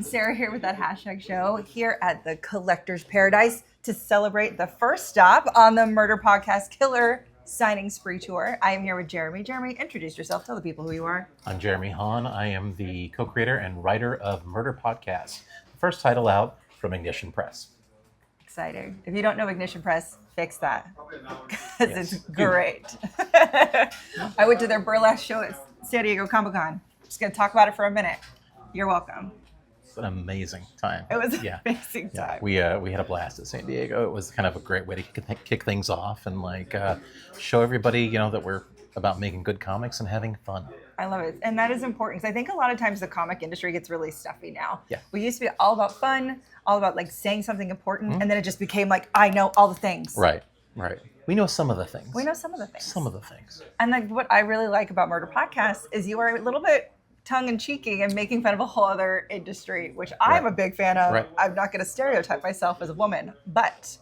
Sarah here with that hashtag show here at the Collector's Paradise to celebrate the first stop on the Murder Podcast Killer Signing Spree Tour. I am here with Jeremy. Jeremy, introduce yourself. Tell the people who you are. I'm Jeremy Haun. I am the co-creator and writer of Murder Podcast, the first title out from Ignition Press. Exciting. If you don't know Ignition Press, fix that because Yes. it's great. I went to their burlesque show at San Diego Comic-Con. Just going to talk about it for a minute. You're welcome. It's an amazing time. It was an amazing time. We had a blast at San Diego. It was kind of a great way to kick things off and show everybody, that we're about making good comics and having fun. I love it. And that is important because I think a lot of times the comic industry gets really stuffy now. Yeah. We used to be all about fun, all about saying something important, and then it just became I know all the things. Right. We know some of the things. Some of the things. And what I really like about Murder Podcast is you are a little bit tongue-in-cheeky and making fun of a whole other industry, which I'm a big fan of. Right. I'm not going to stereotype myself as a woman, but,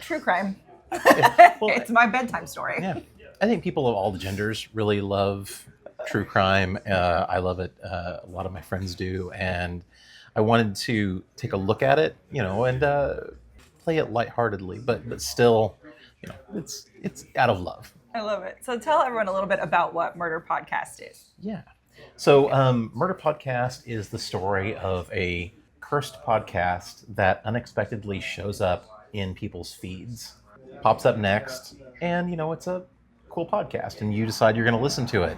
true crime. It's my bedtime story. Yeah. I think people of all the genders really love true crime. I love it. A lot of my friends do. And I wanted to take a look at it, and play it lightheartedly, but still, it's out of love. I love it. So tell everyone a little bit about what Murder Podcast is. Yeah. So Murder Podcast is the story of a cursed podcast that unexpectedly shows up in people's feeds, pops up next, and, it's a cool podcast, and you decide you're going to listen to it.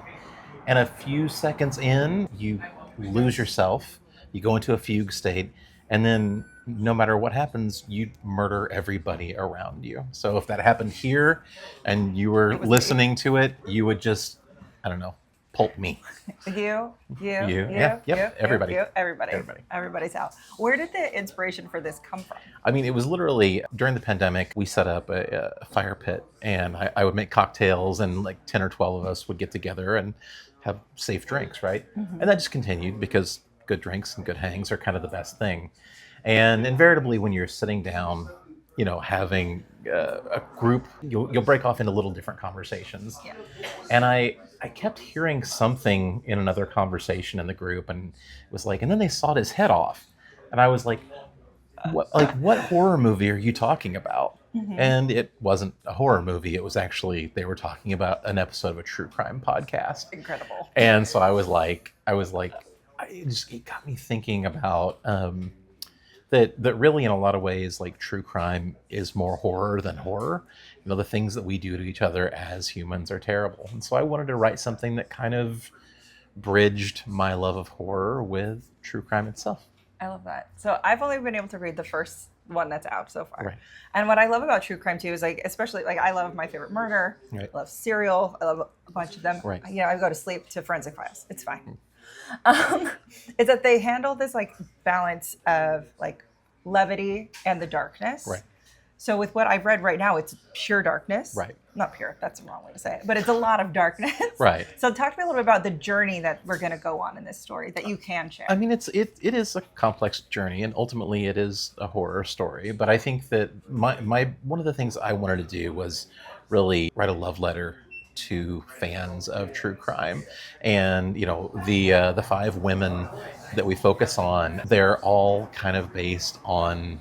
And a few seconds in, you lose yourself, you go into a fugue state, and then no matter what happens, you murder everybody around you. So if that happened here and you were listening to it, you would just, pulp me. Everybody's out. Where did the inspiration for this come from? I mean, it was literally during the pandemic, we set up a fire pit, and I would make cocktails, and 10 or 12 of us would get together and have safe drinks, right? Mm-hmm. And that just continued because good drinks and good hangs are kind of the best thing. And invariably, when you're sitting down, having a group, you'll break off into little different conversations. Yeah. And I kept hearing something in another conversation in the group, and it was and then they sawed his head off. And I was what horror movie are you talking about? Mm-hmm. And it wasn't a horror movie. It was actually, they were talking about an episode of a true crime podcast. Incredible. And so it got me thinking about, that really in a lot of ways, true crime is more horror than horror. The things that we do to each other as humans are terrible. And so I wanted to write something that kind of bridged my love of horror with true crime itself. I love that. So I've only been able to read the first one that's out so far. Right. And what I love about true crime too is especially I love My Favorite Murder. Right. I love Serial. I love a bunch of them. Right. I go to sleep to Forensic Files. It's fine. Is that they handle this balance of levity and the darkness. Right. So with what I've read right now, it's pure darkness. Right. Not pure, that's the wrong way to say it, but it's a lot of darkness. Right. So talk to me a little bit about the journey that we're going to go on in this story that you can share. I mean, it is a complex journey, and ultimately it is a horror story. But I think that my one of the things I wanted to do was really write a love letter to fans of true crime. And the 5 women that we focus on, they're all kind of based on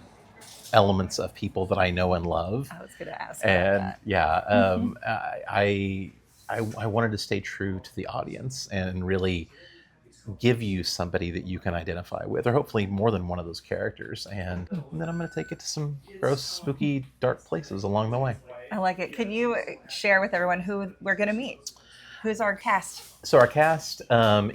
elements of people that I know and love. I was going to ask and about that. Yeah, I wanted to stay true to the audience and really give you somebody that you can identify with, or hopefully more than one of those characters. And then I'm going to take it to some gross, spooky, dark places along the way. I like it. Could you share with everyone who we're going to meet? Who's our cast? So our cast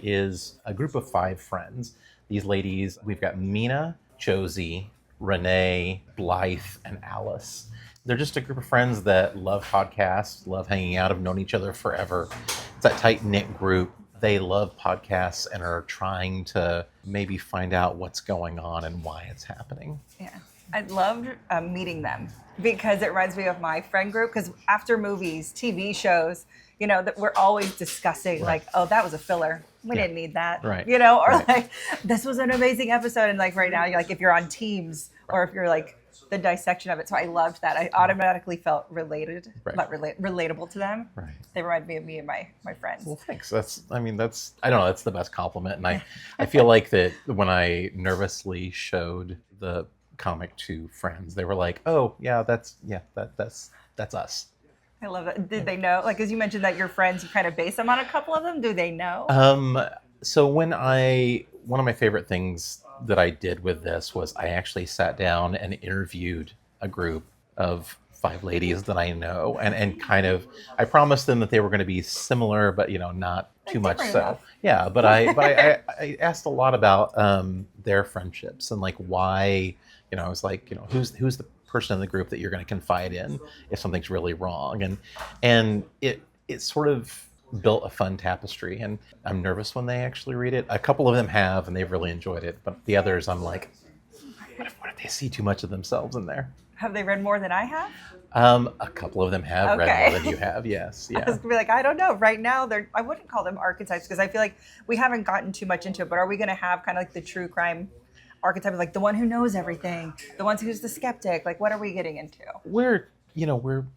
is a group of 5 friends. These ladies, we've got Mina, Josie, Renee, Blythe, and Alice. They're just a group of friends that love podcasts, love hanging out, have known each other forever. It's that tight-knit group. They love podcasts and are trying to maybe find out what's going on and why it's happening. Yeah. I loved meeting them because it reminds me of my friend group, because after movies, TV shows, that we're always discussing oh, that was a filler. We didn't need that. Right. Or this was an amazing episode. And right now, if you're on Teams or if you're like the dissection of it. So I loved that. I automatically felt related, but relatable to them. Right. They remind me of me and my friends. Well, thanks. I don't know, that's the best compliment. And I feel like that when I nervously showed the comic to friends, they were like, oh yeah, that's us. I love that. Did they know? Like, as you mentioned that your friends, you kind of base them on a couple of them. Do they know? So one of my favorite things that I did with this was I actually sat down and interviewed a group of 5 ladies that I know, and kind of, I promised them that they were going to be similar, but not too much so. Enough. Yeah, but I asked a lot about their friendships and like why, I was like, who's the person in the group that you're going to confide in if something's really wrong, and it sort of built a fun tapestry. And I'm nervous when they actually read it. A couple of them have, and they've really enjoyed it, but the others, I'm like, what if they see too much of themselves in there? Have they read more than I have? A couple of them have read more than you have. Yes. Yeah. I was gonna be like, I don't know. Right now, I wouldn't call them archetypes because I feel like we haven't gotten too much into it. But are we going to have kind of like the true crime archetype of like the one who knows everything, the one who's the skeptic? Like, what are we getting into? We're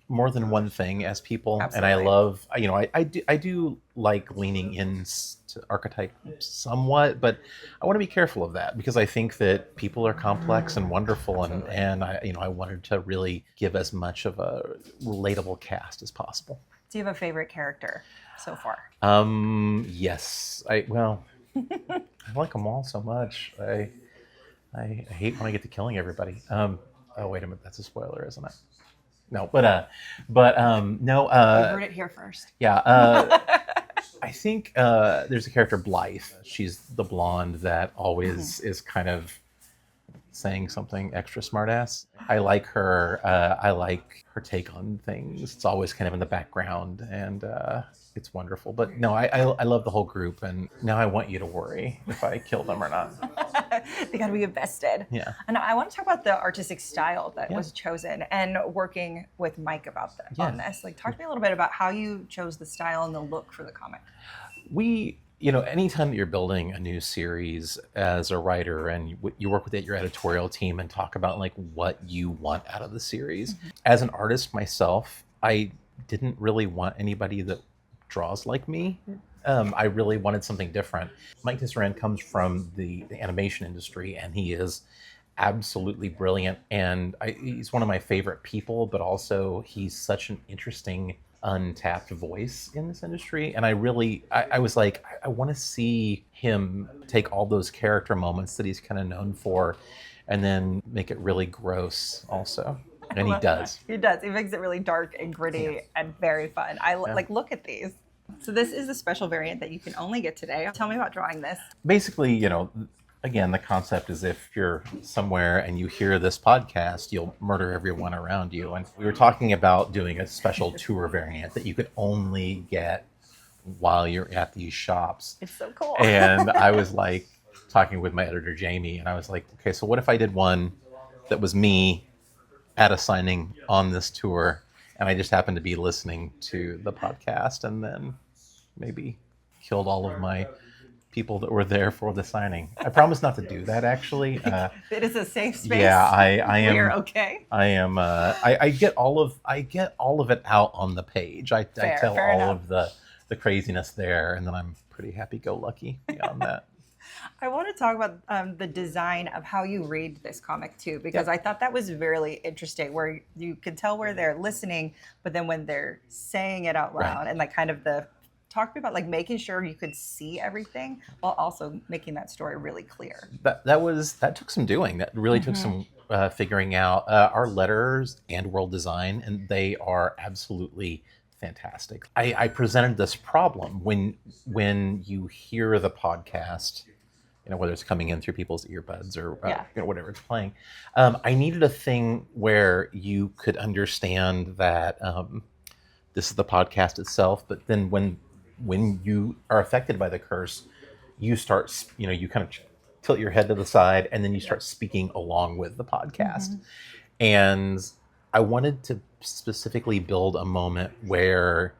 more than one thing as people. Absolutely. And I love, I do like leaning into archetype somewhat, but I want to be careful of that because I think that people are complex and wonderful. And I wanted to really give as much of a relatable cast as possible. Do you have a favorite character so far? Yes. I like them all so much. I hate when I get to killing everybody. Oh, wait a minute. That's a spoiler, isn't it? No, but no. You heard it here first. Yeah, I think there's a character, Blythe. She's the blonde that always is kind of saying something extra smartass. I like her. I like her take on things. It's always kind of in the background, and it's wonderful. But no, I love the whole group, and now I want you to worry if I kill them or not. They got to be invested. Yeah. And I want to talk about the artistic style that was chosen and working with Mike about on this. Like, talk to me a little bit about how you chose the style and the look for the comic. Anytime that you're building a new series as a writer and you work with your editorial team and talk about like what you want out of the series. Mm-hmm. As an artist myself, I didn't really want anybody that draws like me. I really wanted something different. Mike Tisserand comes from the animation industry, and he is absolutely brilliant. And he's one of my favorite people, but also he's such an interesting, untapped voice in this industry. And I was like, I want to see him take all those character moments that he's kind of known for and then make it really gross also. And he does. He does. He makes it really dark and gritty and very fun. Look at these. So this is a special variant that you can only get today. Tell me about drawing this. Basically, again, the concept is if you're somewhere and you hear this podcast, you'll murder everyone around you. And we were talking about doing a special tour variant that you could only get while you're at these shops. It's so cool. And I was like talking with my editor, Jamie, and I was like, okay, so what if I did one that was me at a signing on this tour, and I just happened to be listening to the podcast and then maybe killed all of my people that were there for the signing. I promise not to do that, actually. It is a safe space. Yeah, I am. We're okay. I am. I get all of it out on the page. I tell all enough. of the craziness there, and then I'm pretty happy-go-lucky beyond that. I want to talk about the design of how you read this comic too, because I thought that was really interesting, where you can tell where they're listening, but then when they're saying it out loud, and like kind of talk to me about like making sure you could see everything while also making that story really clear. That took some doing. That really took some figuring out our letters and world design, and they are absolutely fantastic. I presented this problem when you hear the podcast, whether it's coming in through people's earbuds or whatever it's playing. I needed a thing where you could understand that this is the podcast itself, but then when you are affected by the curse, you start, you kind of tilt your head to the side, and then you start speaking along with the podcast. Mm-hmm. And I wanted to specifically build a moment where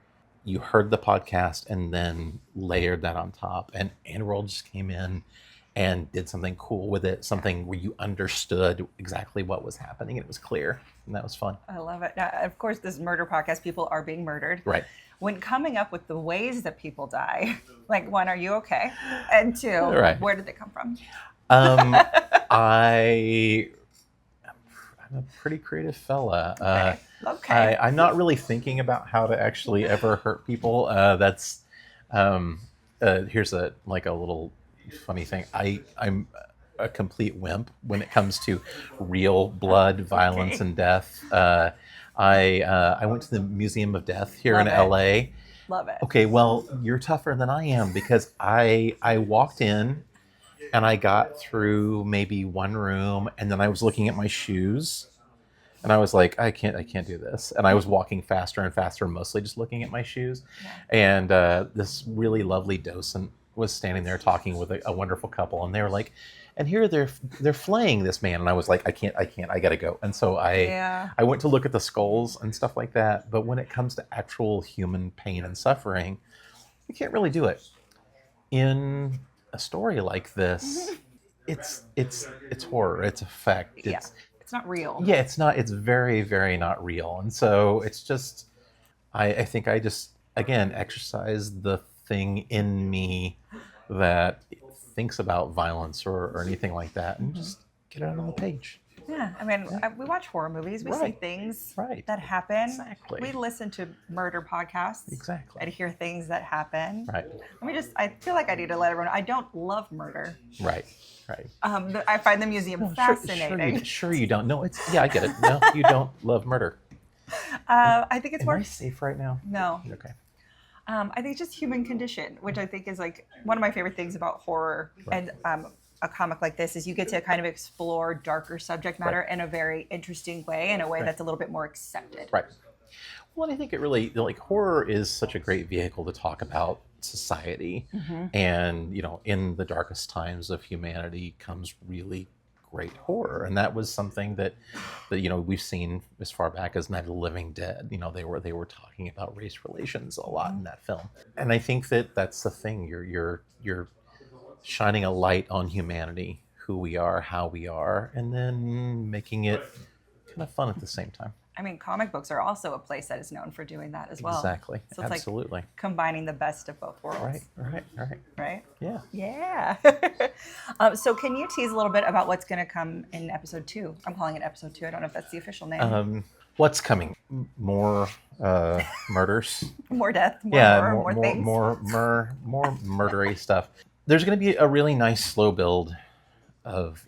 you heard the podcast and then layered that on top. And World just came in and did something cool with it, something where you understood exactly what was happening and it was clear, and that was fun. I love it. Now, of course, this murder podcast, people are being murdered. Right. When coming up with the ways that people die, like, one, are you okay? And two, Right. where did they come from? I'm a pretty creative fella. Okay. I'm not really thinking about how to actually ever hurt people. Here's a little funny thing. I'm a complete wimp when it comes to real blood, violence, and death. I went to the Museum of Death here in LA. Love it. Okay, well, you're tougher than I am because I walked in and I got through maybe one room, and then I was looking at my shoes. And I was like, I can't do this. And I was walking faster and faster, mostly just looking at my shoes. Yeah. And this really lovely docent was standing there talking with a wonderful couple. And they were like, and here they're flaying this man. And I was like, I can't, I gotta go. And so I went to look at the skulls and stuff like that. But when it comes to actual human pain and suffering, you can't really do it. In a story like this, it's horror, it's effect. It's not real. Yeah, it's not. It's very, very not real. And so it's just, I think I just, again, exercise the thing in me that thinks about violence or anything like that, and just get it out on the page. Yeah, I mean, we watch horror movies. We see things that happen. Exactly. We listen to murder podcasts. Exactly. And hear things that happen. Right. I feel like I need to let everyone know, I don't love murder. Right. I find the museum fascinating. Sure you don't. No, I get it. No, you don't love murder. I think it's Am more... I safe right now? No. Okay. I think it's just human condition, which I think is like one of my favorite things about horror and a comic like this is you get to kind of explore darker subject matter in a very interesting way, in a way that's a little bit more accepted. Right. Well, and I think it really, like, horror is such a great vehicle to talk about society. And, in the darkest times of humanity comes really great horror. And that was something that we've seen as far back as Night of the Living Dead. They were talking about race relations a lot in that film. And I think that that's the thing. You're shining a light on humanity, who we are, how we are, and then making it kind of fun at the same time. I mean, comic books are also a place that is known for doing that as well. Exactly. So it's absolutely. Like combining the best of both worlds. Right. Yeah. So can you tease a little bit about what's going to come in episode 2? I'm calling it episode 2. I don't know if that's the official name. What's coming? More murders. More death. More things. More murdery stuff. There's going to be a really nice slow build of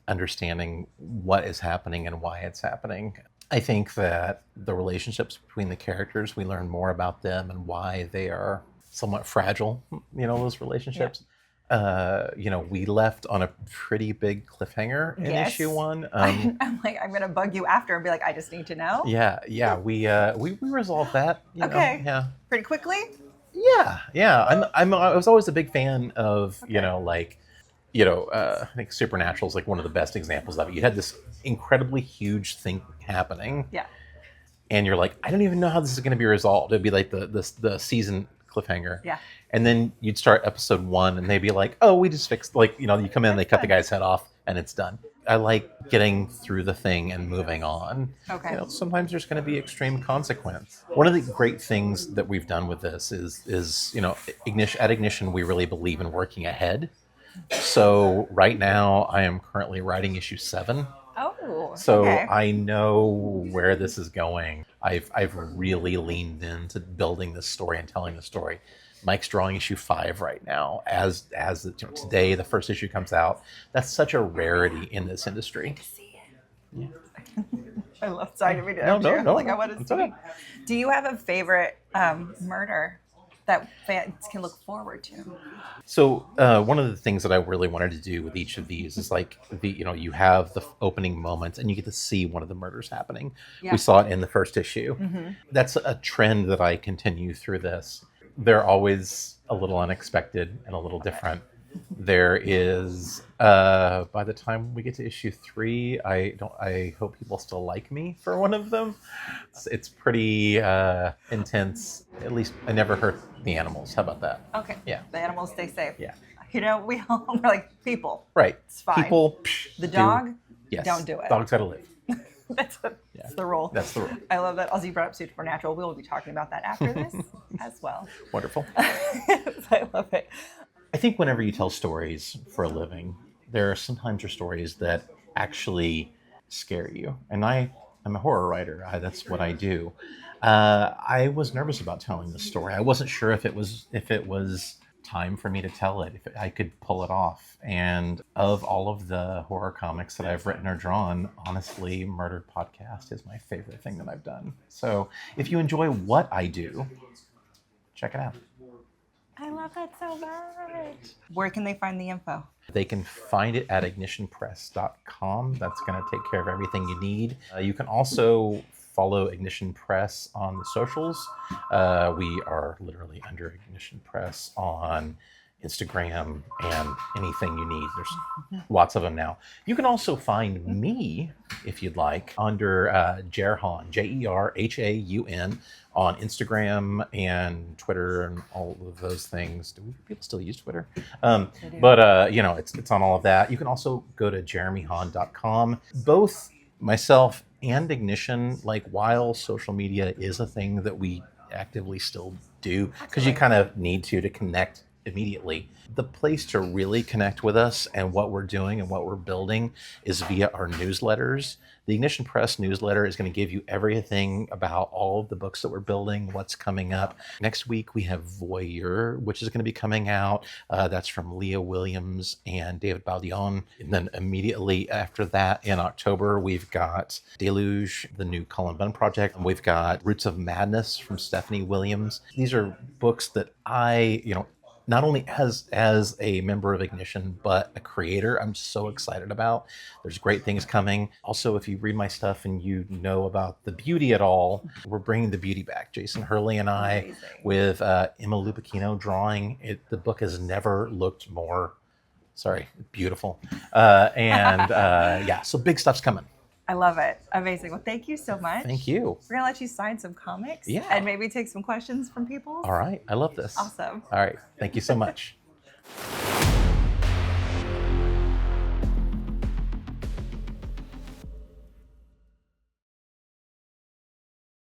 understanding what is happening and why it's happening. I think that the relationships between the characters, we learn more about them and why they are somewhat fragile, those relationships. We left on a pretty big cliffhanger in issue 1. I'm going to bug you after and be like, I just need to know. Yeah. We resolved that. Okay. Yeah. Pretty quickly? Yeah. I was always a big fan of, I think Supernatural is like one of the best examples of it. You had this incredibly huge thing happening. Yeah. And you're like, I don't even know how this is going to be resolved. It'd be like the season cliffhanger. Yeah. And then you'd start episode 1 and they'd be like, oh, we just fixed, you come in and they cut the guy's head off and it's done. I like getting through the thing and moving on. Okay. Sometimes there's going to be extreme consequence. One of the great things that we've done with this is at Ignition, we really believe in working ahead. So right now I am currently writing issue 7. Oh, so I know where this is going. I've really leaned into building this story and telling the story. Mike's drawing issue 5 right now. As today, the first issue comes out. That's such a rarity in this industry. To see it. Yeah. I love sorry to read it. No. Like I want to see. Do you have a favorite murder that fans can look forward to? So one of the things that I really wanted to do with each of these is you have the opening moments and you get to see one of the murders happening. Yeah. We saw it in the first issue. Mm-hmm. That's a trend that I continue through this. They're always a little unexpected and a little different. There is, by the time we get to issue 3, I hope people still like me for one of them. It's pretty intense. At least I never hurt the animals. How about that? Okay. Yeah. The animals stay safe. Yeah. You know, we're like people. Right. It's fine. People. The dog, Yes. don't do it. Dog's got to live. That's the rule. That's the rule. I love that. Also, you brought up Supernatural. We will be talking about that after this as well. Wonderful. I love it. I think whenever you tell stories for a living, there are sometimes your stories that actually scare you. And I'm a horror writer. That's what I do. I was nervous about telling this story. I wasn't sure if it was time for me to tell it, if I could pull it off. And of all of the horror comics that I've written or drawn, honestly, Murdered Podcast is my favorite thing that I've done. So if you enjoy what I do, check it out. I love that so much. Where can they find the info? They can find it at ignitionpress.com. That's going to take care of everything you need. You can also follow Ignition Press on the socials. We are literally under Ignition Press on Instagram and anything you need. There's lots of them now. You can also find me, if you'd like, under Jeremy Haun, Jerhaun, on Instagram and Twitter and all of those things. Do people still use Twitter? But it's on all of that. You can also go to jeremyhaun.com. Both myself and Ignition, like, while social media is a thing that we actively still do, because you kind of need to connect immediately, the place to really connect with us and what we're doing and what we're building is via our newsletters. The Ignition Press newsletter is going to give you everything about all of the books that we're building, what's coming up. Next week, we have Voyeur, which is going to be coming out. That's from Leah Williams and David Baldion. And then immediately after that, in October, we've got Deluge, the new Cullen Bunn project. And we've got Roots of Madness from Stephanie Williams. These are books that I, not only as a member of Ignition, but a creator, I'm so excited about. There's great things coming. Also, if you read my stuff and you know about the beauty at all, we're bringing the beauty back. Jason Hurley and I, Amazing. with Emma Lupacchino drawing it. The book has never looked more, beautiful. So big stuff's coming. I love it. Amazing. Well, thank you so much. Thank you. We're going to let you sign some comics. Yeah. And maybe take some questions from people. All right. I love this. Awesome. All right. Thank you so much.